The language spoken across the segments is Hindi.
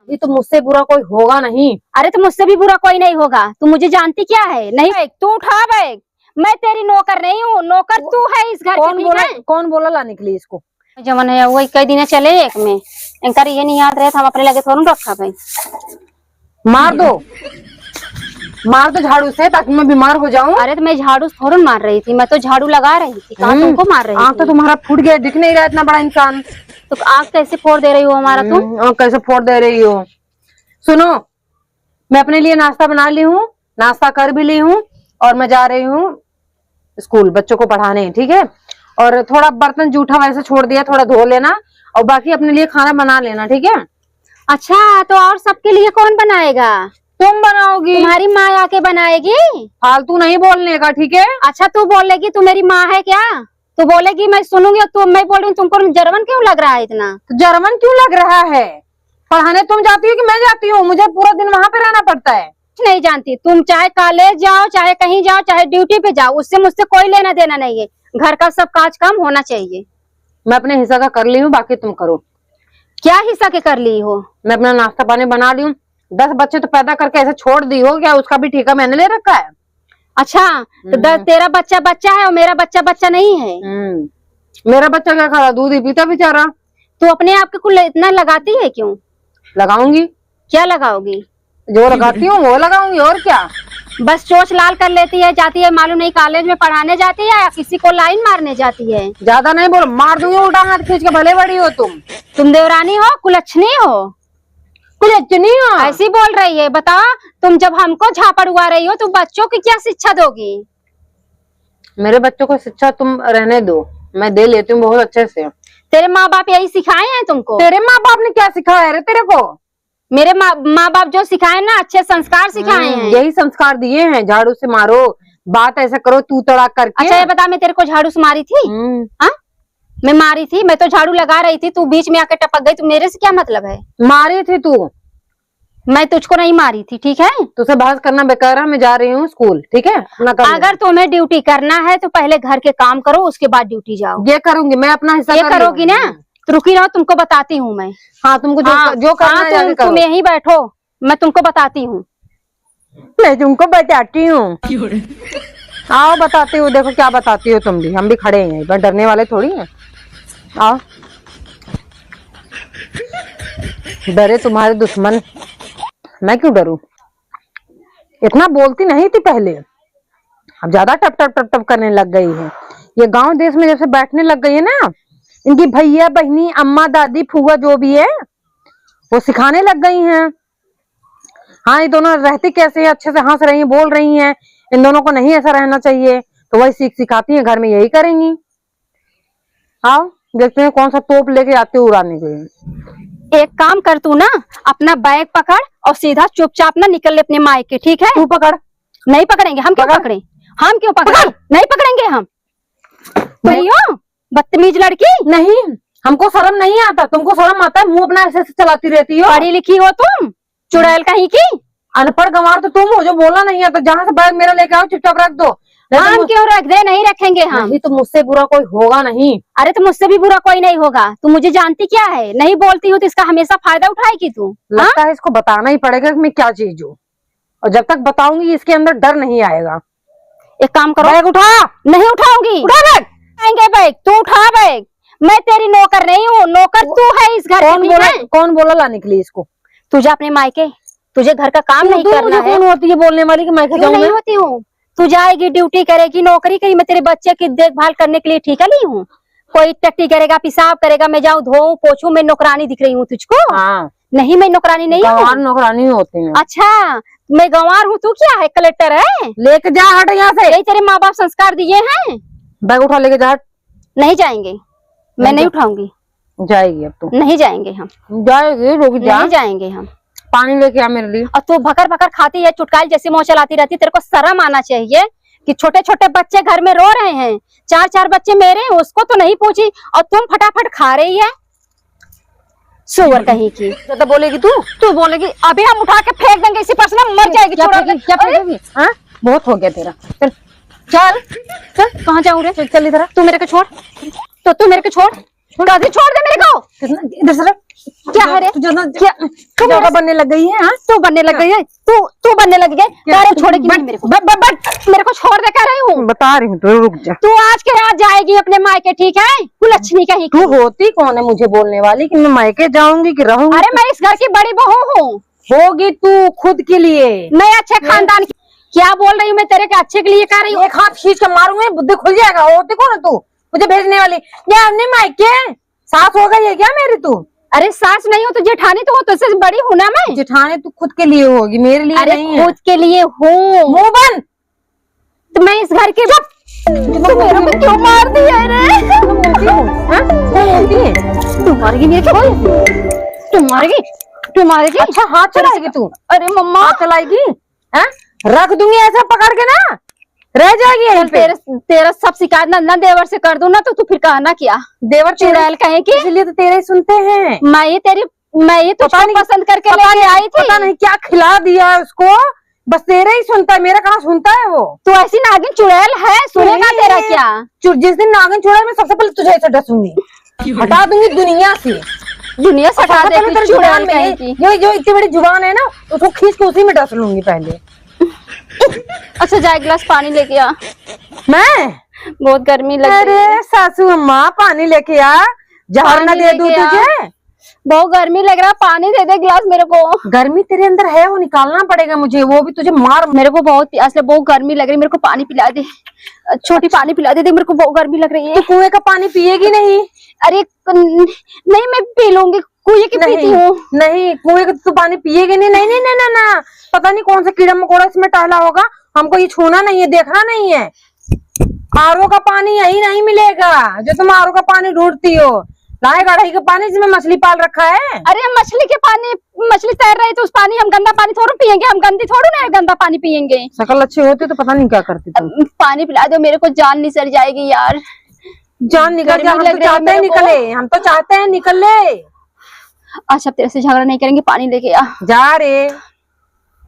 ये तो मुझसे बुरा कोई होगा नहीं। अरे तो मुझसे भी बुरा कोई नहीं होगा। तू मुझे जानती क्या है? नहीं, तू उठा बैग। मैं तेरी नौकर नहीं हूँ, नौकर तू है इस घर की। कौन बोला लाने के लिए इसको? जमन है वही कई दिन चले एक में इनका ये नहीं याद रहे हम अपने लगे थोड़ा रखा भाई। मार दो झाड़ू से ताकि मैं बीमार हो जाऊं। अरे तो मैं झाड़ू थोड़ा मार रही थी, मैं तो झाड़ू लगा रही थी। कहाँ तुमको मार रही थी? आँख तो तुम्हारा फूट गया, दिख नहीं रहा इतना बड़ा इंसान। तो आँख कैसे फोड़ दे रही हो हमारा? तुम आँख कैसे फोड़ दे रही हो? सुनो, मैं अपने लिए नाश्ता बना ली हूँ, नाश्ता कर भी ली हूँ और मैं जा रही हूँ स्कूल बच्चों को पढ़ाने। ठीक है, और थोड़ा बर्तन जूठा वैसे छोड़ दिया, थोड़ा धो लेना और बाकी अपने लिए खाना बना लेना। ठीक है? अच्छा, तो और सबके लिए कौन बनाएगा? तुम बनाओगी? तुम्हारी माँ आके बनाएगी। फालतू नहीं बोलने का। ठीक है? अच्छा, तू बोलेगी तू मेरी माँ है क्या? तू बोलेगी मैं सुनूंगी और तू मैं बोल रही हूँ। तुमको जर्मन क्यों लग रहा है इतना? तो जर्मन क्यों लग रहा है? पढ़ाने तुम जाती हो कि मैं जाती हूँ? मुझे पूरा दिन वहां पे रहना पड़ता है। नहीं जानती, तुम चाहे कॉलेज जाओ, चाहे कहीं जाओ, चाहे ड्यूटी पे जाओ, उससे मुझसे कोई लेना देना नहीं है। घर का सब काज काम होना चाहिए। मैं अपने हिस्सा का कर ली हूँ, बाकी तुम करो। क्या हिस्सा के कर ली हो? मैं अपना नाश्ता पानी बना ली हूँ। 10 बच्चे तो पैदा करके ऐसे छोड़ दी हो क्या? उसका भी ठेका मैंने ले रखा है। अच्छा, तो तेरा बच्चा बच्चा है और मेरा बच्चा बच्चा नहीं है। मेरा बच्चा क्या खा रहा? दूध ही पीता बेचारा। तू अपने आप के कुल इतना लगाती है क्यों? लगाऊंगी। क्या लगाओगी? जो लगाती हूँ वो लगाऊंगी, और क्या। बस चोच लाल कर लेती है, जाती है मालूम नहीं कॉलेज में पढ़ाने जाती है या किसी को लाइन मारने जाती है। ज्यादा नहीं बोल, मार दूंगी उल्टा हाथ खींच के। भले बड़ी हो तुम देवरानी हो, कुलच्छनी हो? कुलच्छनी हो ऐसी बोल रही है? बताओ, तुम जब हमको झापड़ उड़ा रही हो तो बच्चों की क्या शिक्षा दोगी? मेरे बच्चों को शिक्षा तुम रहने दो, मैं दे लेती हूँ बहुत अच्छे से। तेरे माँ बाप यही सिखाए हैं तुमको? तेरे माँ बाप ने क्या सिखाया रे तेरे को? मेरे माँ बाप जो सिखाए ना, अच्छे संस्कार सिखाए हैं। यही संस्कार दिए हैं, झाड़ू से मारो, बात ऐसा करो तू तड़ाक करके। अच्छा ये बता, मैं तेरे को झाड़ू से मारी थी? हाँ, मैं मारी थी? मैं तो झाड़ू लगा रही थी, तू बीच में आके टपक गई। तो मेरे से क्या मतलब है? मारी थी तू? मैं तुझको नहीं मारी थी। ठीक है, तुझसे बहस करना बेकार है। मैं जा रही हूँ स्कूल। ठीक है? अगर तुम्हें ड्यूटी करना है तो पहले घर के काम करो, उसके बाद ड्यूटी जाओ। ये करूंगी मैं, अपना हिस्सा ये करोगी ना? तो रुकी रहो, तुमको बताती हूँ मैं। हाँ, तुमको जो करना है तुम यहीं बैठो, मैं तुमको बताती हूँ। मैं तुमको बताती हूँ। आओ बताती हूँ, देखो क्या बताती हो तुम भी। हम भी खड़े हैं, पर डरने वाले थोड़ी हैं। आओ, डरे तुम्हारे दुश्मन, मैं क्यों डरूं? इतना बोलती नहीं थी पहले, अब ज्यादा टप टप टप टप करने लग गई है। ये गांव देश में जैसे बैठने लग गई है ना, इनकी भैया बहनी अम्मा दादी फूआ जो भी है वो सिखाने लग गई हैं। हाँ, ये दोनों रहती कैसे है, अच्छे से हंस रही हैं, बोल रही हैं। इन दोनों को नहीं ऐसा रहना चाहिए, तो वही सिखाती हैं, घर में यही करेंगी। आओ देखते हैं कौन सा तोप लेके आते हो उड़ाने के लिए। एक काम कर तू ना, अपना बैग पकड़ और सीधा चुपचाप ना निकल ले अपने मायके। ठीक है? तू पकड़। नहीं पकड़ेंगे हम। क्यों पकड़े? हम क्यों पकड़े? नहीं पकड़ेंगे हम। भैया बदतमीज लड़की। नहीं, हमको शर्म नहीं आता। तुमको शर्म आता है? मुंह अपना ऐसे चलाती रहती हो। पढ़ी लिखी हो तुम, चुड़ैल कहीं की। अनपढ़ गंवार तो तुम हो जो बोला नहीं आता। जहाँ से बैग मेरा लेके आओ चुपचाप रख दो। हम क्यों रख दे? नहीं रखेंगे हम। नहीं तो मुझसे बुरा कोई होगा नहीं। अरे तो मुझसे भी बुरा कोई नहीं होगा। तू मुझे जानती क्या है? नहीं बोलती हूँ तो इसका हमेशा फायदा उठाएगी तू। लगता है इसको बताना ही पड़ेगा कि मैं क्या चीज हूँ, और जब तक बताऊंगी इसके अंदर डर नहीं आएगा। एक काम करो, बैग उठा। नहीं उठाऊंगी। उठा बैग। आएंगे बैग, तू उठा बैग। मैं तेरी नौकर नहीं हूँ, नौकर तू है इस घर की। कौन बोला लाने के लिए इसको? तुझे अपने मायके, तुझे घर का काम नहीं करना है। कौन होती है बोलने वाली कि मैं नहीं होती हूँ? तू जाएगी, ड्यूटी करेगी, नौकरी करेगी। मैं तेरे बच्चे की देखभाल करने के लिए ठीका ली हूँ? कोई टट्टी करेगा, पेशाब करेगा, मैं जाऊँ धोऊं पोछूं। मैं नौकरानी दिख रही हूँ तुझको? हाँ। नहीं, मैं नौकरानी नहीं हूँ। नौकरानी होती है। अच्छा, मैं गंवार हूँ, तू क्या है? कलेक्टर है? लेके जा, हट यहाँ से। यही तेरे माँ बाप संस्कार दिए हैं। बैग उठा लेके जा। नहीं जाएंगे, मैं नहीं उठाऊंगी। जाएगी अब तो? नहीं जाएंगे हम। जाएगी, रुक जा। नहीं जाएंगे हम। पानी लेके आ मेरे लिए। और तू भकर भकर खाती है, चुटकाई जैसे मुंह चलाती रहती। तेरे को शर्म आना चाहिए कि छोटे छोटे बच्चे घर में रो रहे हैं। 4 बच्चे मेरे, उसको तो नहीं पूछी और तुम फटाफट खा रही है। सुअर कहीं की। तो बोलेगी तू बोलेगी अभी हम उठा के फेंक देंगे इसी पर ना, मर जाएगी। क्या फेंकेगी? हाँ, बहुत हो गया तेरा। चल चल, कहाँ जाऊँ रे? चल इधर। तू मेरे को छोड़, तो तू मेरे को छोड़। कभी छोड़ दे मेरे को। इधर से क्या है रे? क्या तू ज्यादा बनने लग गई है? हाँ तू बनने लग गई है, तू बनने लग गई। अरे छोड़ेगी नहीं मेरे को, मेरे को छोड़ दे कह रही हूँ। बता रही हूँ तो रुक जा। तू आज के आज जाएगी अपने मायके, ठीक है? कुलच्छनी कहीं की। तू होती कौन है मुझे बोलने वाली कि मैं मायके जाऊंगी कि रहूंगी? अरे मैं इस घर की बड़ी बहू हूँ। होगी तू खुद के लिए, मैं अच्छे खानदान की। क्या बोल रही हूँ मैं तेरे के अच्छे के लिए कह रही हूँ। एक हाथ खींच के मारूंगी बुद्धि खुल जाएगा। होती कौन है तू मुझे भेजने वाली? या नहीं मायके सास हो गई है क्या मेरी तू? अरे सास नहीं हो तो जेठानी तो हो, तुझसे बड़ी हूँ ना मैं। जेठानी तू खुद के लिए होगी, मेरे लिए अरे नहीं है। खुद के लिए हूँ। मुंह बंद। तो मैं इस घर की तू मेरे को क्यों मार दिया रे? तू मारेगी मेरे को? तू मारेगी। अच्छा हाथ चलाएगी तू? अरे मम्मा हाथ चलाएगी? हाँ? रख दूंगी ऐसा पकड़ के ना, रह जाएगी यहीं पे। तेरा सब शिकायत ना देवर से कर दूं ना, तो तू फिर कहना क्या? देवर चुड़ैल कहे की। इसलिए तो तेरे ही सुनते हैं। मैं ये तुझको पसंद करके लेके आई थी। पता नहीं क्या खिला दिया है उसको, बस तेरे ही सुनता है, मेरा कहाँ सुनता है वो। तू ऐसी नागिन चुड़ैल है, सुनेगा तेरा क्या? जिस दिन नागिन चुड़ैल मैं सबसे पहले तुझे ऐसे डसूंगी, हटा दूंगी दुनिया से। दुनिया से हटा देगी चुड़ैल कहे की। जो इतनी बड़ी जुबान है ना, उसको खींच के उसी में डस लूंगी पहले। अच्छा जा एक गिलास पानी लेके आ। मैं बहुत गर्मी लग रही है। अरे सासू अम्मा पानी लेके आ, जहर न दे दूं तुझे। बहुत गर्मी लग रहा है, पानी दे दे गिलास मेरे को। गर्मी तेरे अंदर है, वो निकालना पड़ेगा मुझे, वो भी तुझे मार। मेरे को बहुत प्यास है, बहुत गर्मी लग रही है, मेरे को पानी पिला दे। छोटी पानी पिला दे, मेरे को बहुत गर्मी लग रही है। कुएं का पानी पिएगी नहीं? अरे नहीं मैं पी लूंगी, कुएं की पीती हूँ। नहीं कुएं का तो पानी पिएगी नहीं। नहीं नहीं नहीं ना, पता नहीं कौन सा कीड़ा मकोड़ा इसमें टहला होगा, हमको ये छूना नहीं है, देखना नहीं है। आरओ का पानी यही नहीं मिलेगा जो तुम आरओ का पानी ढूंढती हो। लाए गढ़ाई का पानी जिसमें मछली पाल रखा है। अरे मछली के पानी, मछली तैर रही तो उस पानी, हम गंदा पानी थोड़ा पियेंगे, हम गंदी थोड़ा ना गंदा पानी पियेंगे। शकल अच्छी होती तो पता नहीं क्या करती तुम। पानी पिला दो मेरे को, जान निकल जाएगी यार। जान निकल जाए, हम तो चाहते हैं निकले, हम तो चाहते हैं निकले। अच्छा तेरे से झगड़ा नहीं करेंगे, पानी लेके आ। जा रे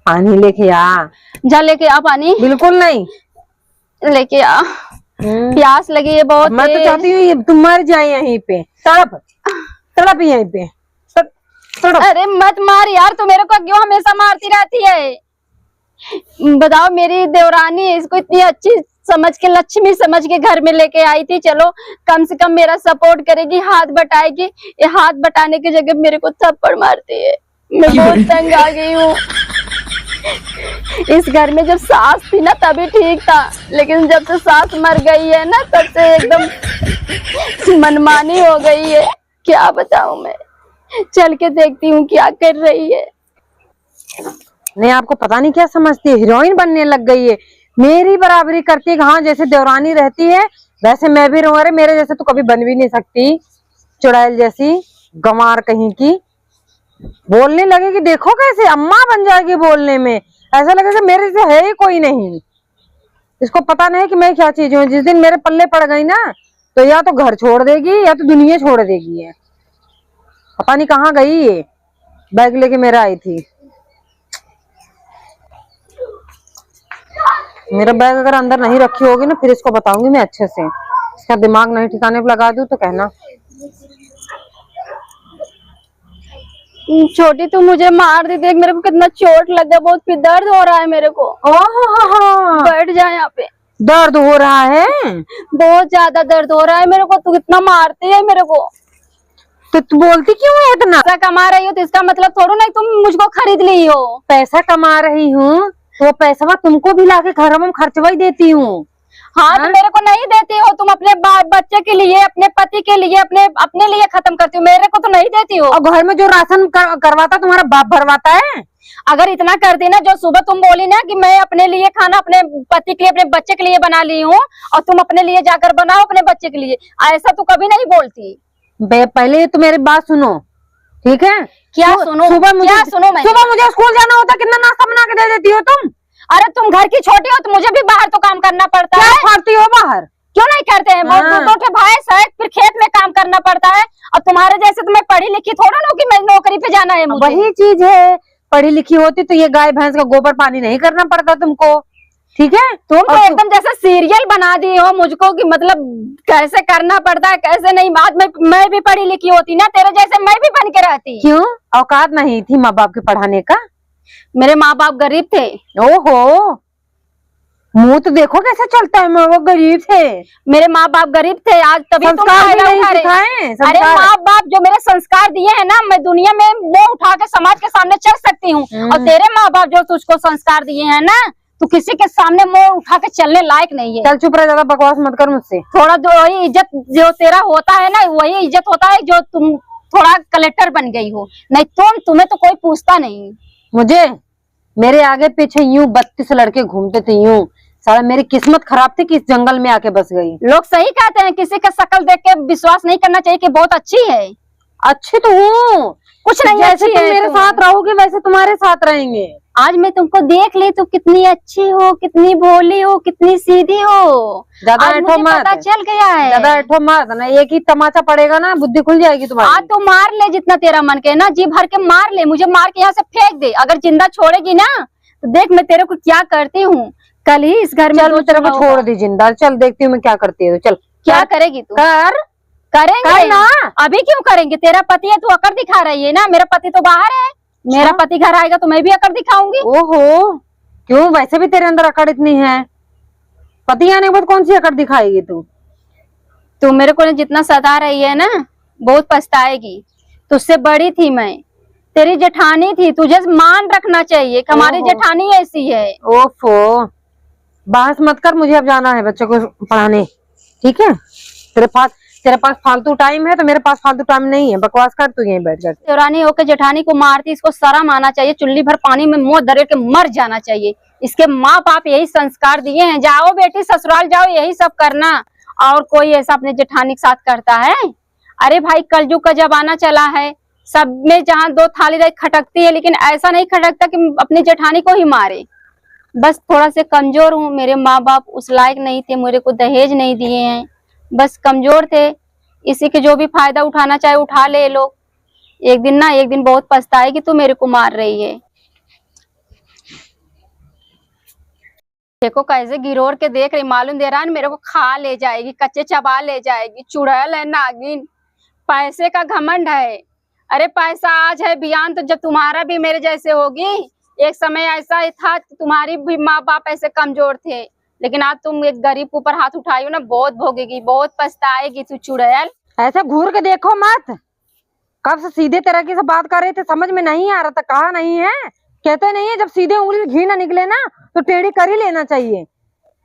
पानी लेके आ। जा लेके आ पानी। बिल्कुल नहीं लेके आ, प्यास लगी है बहुत। मैं तो चाहती हूँ तुम मर जाए यहीं पे, तड़प तड़प यहीं पे तड़प। अरे मत मार यार, तू मेरे को क्यों हमेशा मारती रहती है? बताओ मेरी देवरानी है, इसको इतनी अच्छी समझ के, लक्ष्मी समझ के घर में लेके आई थी, चलो कम से कम मेरा सपोर्ट करेगी, हाथ बटाएगी। ये हाथ बटाने की जगह मेरे को थप्पड़ मारती है। मैं बहुत तंग आ गई हूँ। इस घर में जब सास थी ना तभी ठीक था, लेकिन जब से सास मर गई है ना तब से एकदम मनमानी हो गई है। क्या बताऊं मैं, चल के देखती हूँ क्या कर रही है। नहीं आपको पता नहीं क्या समझती है, हीरोइन बनने लग गई है, मेरी बराबरी करती है। हाँ जैसे देवरानी रहती है वैसे मैं भी रहूं। अरे मेरे जैसे तो कभी बन भी नहीं सकती, चुड़ैल जैसी गंवार कहीं की। बोलने लगेगी देखो कैसे अम्मा बन जाएगी बोलने में, ऐसा लगेगा मेरे से है ही कोई नहीं। इसको पता नहीं कि मैं क्या चीज हूँ। जिस दिन मेरे पल्ले पड़ गई ना तो या तो घर छोड़ देगी या तो दुनिया छोड़ देगी है। पता नहीं कहाँ गई ये, बैग लेके मेरा आई थी। मेरा बैग अगर अंदर नहीं रखी होगी ना फिर इसको बताऊंगी मैं अच्छे से, इसका दिमाग नहीं ठिकाने पे लगा दूं तो कहना। छोटी तू मुझे मार दी, देख मेरे को कितना चोट लगा, बहुत फिर दर्द हो रहा है मेरे को। बैठ जा यहाँ पे। दर्द हो रहा है? बहुत ज्यादा दर्द हो रहा है मेरे को। तू कितना मारती है मेरे को। तो तू बोलती क्यों है इतना? पैसा कमा रही हो तो इसका मतलब थोड़ा नहीं तुम मुझको खरीद ली हो। पैसा कमा रही हूँ तो पैसा तुमको भी लाके घर में खर्चवा ही देती हूँ। हाँ तो मेरे को नहीं देती हो तुम, अपने बच्चे के लिए, अपने पति के लिए, अपने लिए खत्म करती हो, मेरे को तो नहीं देती हो। और घर में जो राशन करवाता तुम्हारा बाप भरवाता है। अगर इतना करती ना, जो सुबह तुम बोली ना कि मैं अपने लिए खाना अपने पति के लिए, अपने बच्चे के लिए बना ली हूँ और तुम अपने लिए जाकर बनाओ अपने बच्चे के लिए, ऐसा तो कभी नहीं बोलती। पहले तो मेरी बात सुनो, ठीक है? क्या सुनो? सुबह मुझे स्कूल जाना होता, कितना नाश्ता बना के दे देती हो तुम? अरे तुम घर की छोटी हो तो मुझे भी बाहर तो काम करना पड़ता है। क्या करती हो बाहर? क्यों नहीं करते हैं? बहुत दो भैंस है, फिर खेत में काम करना पड़ता है। और तुम्हारे जैसे तो मैं पढ़ी लिखी थोड़ा ना कि मैं नौकरी पे जाना है मुझे। वही चीज है, पढ़ी लिखी होती तो ये गाय भैंस का गोबर पानी नहीं करना पड़ता तुमको। ठीक है। तुम तो एकदम जैसे सीरियल बना दी हो मुझको कि मतलब कैसे करना पड़ता है कैसे नहीं। बात में मैं भी पढ़ी लिखी होती ना तेरे जैसे मैं भी बन के रहती। क्यों औकात नहीं थी माँ बाप के पढ़ाने का? मेरे माँ बाप गरीब थे। ओहो, मुंह तो देखो कैसे चलता है, वो गरीब थे। मेरे माँ बाप गरीब थे, आज तभी तुम फायदा उठा रहे। अरे माँ बाप जो मेरे संस्कार दिए हैं ना, मैं दुनिया में मुंह उठा के समाज के सामने चल सकती हूँ। और तेरे माँ बाप जो तुझको संस्कार दिए हैं ना, तू किसी के सामने मुंह उठा के चलने लायक नहीं है। चल चुप रह, ज्यादा बकवास मत कर मुझसे। थोड़ा वही इज्जत जो तेरा होता है ना, वही इज्जत होता है जो तुम थोड़ा कलेक्टर बन गई हो। नहीं तुम्हें तो कोई पूछता नहीं। मुझे मेरे आगे पीछे यूं 32 लड़के घूमते थे, यूं साला मेरी किस्मत खराब थी कि इस जंगल में आके बस गई। लोग सही कहते हैं, किसी का शक्ल देख के विश्वास नहीं करना चाहिए कि बहुत अच्छी है। अच्छी तो हूँ, कुछ नहीं, जैसे तुम मेरे साथ रहोगे वैसे तुम्हारे साथ रहेंगे। आज मैं तुमको देख ली तो कितनी अच्छी हो, कितनी भोली हो, कितनी सीधी हो। ज्यादा ऐठो मत, पता चल गया है। ज्यादा ऐठो मत ना, एक ही तमाचा पड़ेगा ना बुद्धि खुल जाएगी तुम्हारी। आज तो मार ले जितना तेरा मन के ना, जी भर के मार ले, मुझे मार के यहाँ से फेंक दे। अगर जिंदा छोड़ेगी ना तो देख मैं तेरे को क्या करती हूँ। कल ही इस घर में चल तेरे को छोड़ दी जिंदा, चल देखती हूँ मैं क्या करती है। चल क्या करेगी तू? करेंगे ना। अभी क्यों करेंगे? तेरा पति है, तू अकड़ दिखा रही है ना। मेरा पति तो बाहर है, मेरा पति घर आएगा तो मैं भी अकड़ दिखाऊंगी। ओहो, क्यों? वैसे भी तेरे अंदर अकड़ इतनी है, पति आने के बाद कौन सी अकड़ दिखाएगी तू? तू मेरे को जितना सता रही है ना, बहुत पछताएगी। तुझसे बड़ी थी मैं, तेरी जेठानी थी, तुझे मान रखना चाहिए कि हमारी जेठानी ऐसी है। ओफो, बहस मत कर, मुझे अब जाना है बच्चों को पढ़ाने, ठीक है? तेरे पास फालतू टाइम है तो मेरे पास फालतू टाइम नहीं है, बकवास कर तू यहीं बैठ कर। देवरानी होकर जेठानी को मारती, इसको शर्म आना चाहिए। चुल्ली भर पानी में मुंह दरेड़ के मर जाना चाहिए। इसके माँ बाप यही संस्कार दिए हैं, जाओ बेटी ससुराल जाओ, यही सब करना। और कोई ऐसा अपने जेठानी के साथ करता है? अरे भाई कलयुग का जमाना चला है, सब में जहाँ दो थाली रही खटकती है, लेकिन ऐसा नहीं खटकता कि अपनी जेठानी को ही मारे। बस थोड़ा से कमजोर हूँ, मेरे माँ बाप उस लायक नहीं थे, मेरे को दहेज नहीं दिए हैं, बस कमजोर थे। इसी के जो भी फायदा उठाना चाहे उठा ले लोग। एक दिन ना एक दिन बहुत पछताएगी तू मेरे को मार रही है। देखो कैसे गिरोर के देख रही, मालूम दे रहा है मेरे को खा ले जाएगी, कच्चे चबा ले जाएगी। चुड़ैल है, नागिन, पैसे का घमंड है। अरे पैसा आज है, बयान तो जब तुम्हारा भी मेरे जैसे होगी। एक समय ऐसा था तुम्हारी भी माँ बाप ऐसे कमजोर थे, लेकिन आज तुम एक गरीब के ऊपर हाथ उठाई हो ना, बहुत भोगेगी, बहुत पछताएगी तू चुड़ैल। ऐसा घूर के देखो मत, कब से सीधे तरीके से बात कर रहे थे, समझ में नहीं आ रहा था। कहा नहीं है, कहते नहीं है जब सीधे उंगली में घी ना निकले ना तो टेढ़ी कर ही लेना चाहिए।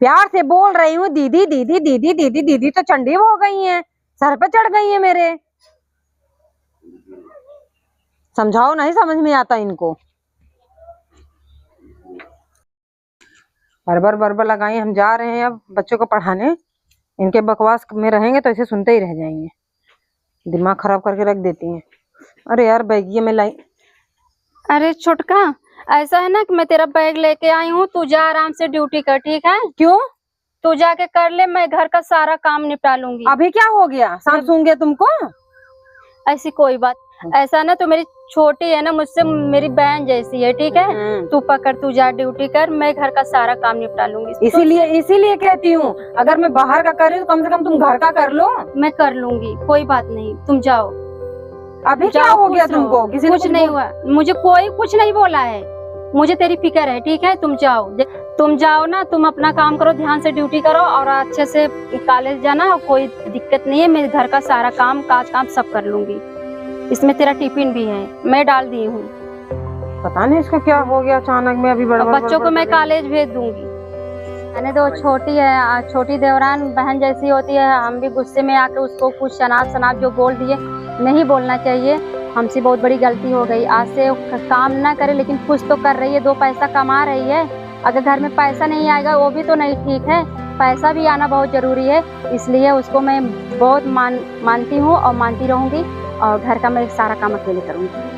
प्यार से बोल रही हूँ दीदी दीदी दीदी दीदी दीदी, तो चंडी हो गई है, सर पे चढ़ गई है मेरे। समझाओ, नहीं समझ में आता इनको। बरबर लगाई, हम जा रहे हैं अब बच्चों को पढ़ाने। इनके बकवास में रहेंगे तो ऐसे सुनते ही रह जाएंगे, दिमाग खराब करके रख देती हैं। अरे यार बैगिए में लाई। अरे छोटका, ऐसा है ना कि मैं तेरा बैग लेके आई हूँ, तू जा आराम से ड्यूटी कर, ठीक है? क्यों? तू जाके कर ले, मैं घर का सारा काम निपटा लूंगी। अभी क्या हो गया, सांप सूंघ गया तुमको? ऐसी कोई बात, ऐसा ना तो मेरी छोटी है ना, मुझसे मेरी बहन जैसी है, ठीक है? तू पकड़, तू जा ड्यूटी कर, मैं घर का सारा काम निपटा लूंगी। इसीलिए कहती हूँ, अगर मैं बाहर का कर रही हूँ तो कम से कम तुम घर का कर लो। मैं कर लूंगी, कोई बात नहीं, तुम जाओ। अभी क्या हो गया तुमको? किसी कुछ नहीं हुआ, मुझे कोई कुछ नहीं बोला है, मुझे तेरी फिक्र है, ठीक है? तुम जाओ ना, तुम अपना काम करो, ध्यान से ड्यूटी करो और अच्छे से कॉलेज जाना। कोई दिक्कत नहीं है, मैं घर का सारा काम काज काम सब कर लूंगी। इसमें तेरा टिफिन भी है, मैं डाल दी हूँ। पता नहीं इसको क्या हो गया अचानक में, अभी बच्चों को मैं कॉलेज भेज दूंगी। मैंने तो छोटी है, छोटी देवरान बहन जैसी होती है, हम भी गुस्से में आके उसको कुछ शनाब जो बोल दिए, नहीं बोलना चाहिए। हमसे बहुत बड़ी गलती हो गई, आज से काम ना करे लेकिन कुछ तो कर रही है, 2 पैसा कमा रही है। अगर घर में पैसा नहीं आएगा वो भी तो नहीं ठीक है, पैसा भी आना बहुत जरूरी है। इसलिए उसको मैं बहुत मानती हूँ और मानती रहूंगी, और घर का मैं सारा काम अकेले करूंगी।